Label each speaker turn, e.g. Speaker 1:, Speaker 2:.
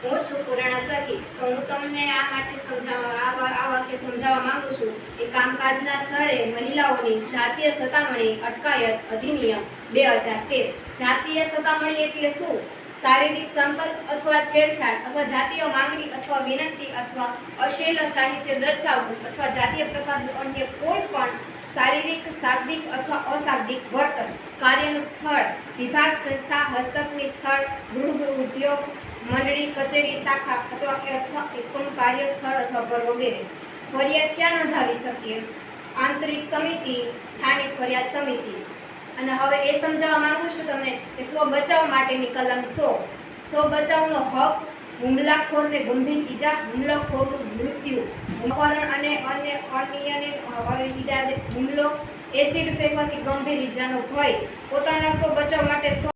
Speaker 1: હું છું પુરાણા સખી, તો હું તમને આ માટે આ વાક્ય સમજાવવા માંગુ છું કે કામકાજના સ્થળે મહિલાઓની જાતીય સતામણી અટકાયત અધિનિયમ 2013. જાતીય સતામણી એટલે શું? શારીરિક સંપર્ક અથવા છેડછાડ અથવા જાતીય માંગણી અથવા વિનંતી અથવા અશ્લીલ સાહિત્ય દર્શાવવું અથવા જાતીય પ્રકારનું અન્ય કોઈ પણ શારીરિક, શાબ્દિક અથવા અશાબ્દિક વર્તન. કાર્યનું સ્થળ વિભાગ, સંસ્થા, હસ્તકની સ્થળ, ગૃહ, ઉદ્યોગ, મંડળી, કચેરી, શાખા અથવા એકમ, કાર્યસ્થળ અથવા ઘર વગેરે. ફરિયાદ ક્યાં નોંધાવી શકીએ? આંતરિક સમિતિ, સ્થાનિક ફરિયાદ સમિતિ. અને હવે એ સમજાવવા માંગુ છું તમને કે સ્વ બચાવ માટેની કલમ 100. સ્વ બચાવનો હક, હુમલાખોરને ગંભીર ઈજા, હુમલાખોરનું મૃત્યુ, અપહરણ અને અનિયમિત ઇરાદે હુમલો, એસિડ ફેંકવાથી ગંભીર ઈજાનો ભય. પોતાના સ્વ બચાવ માટે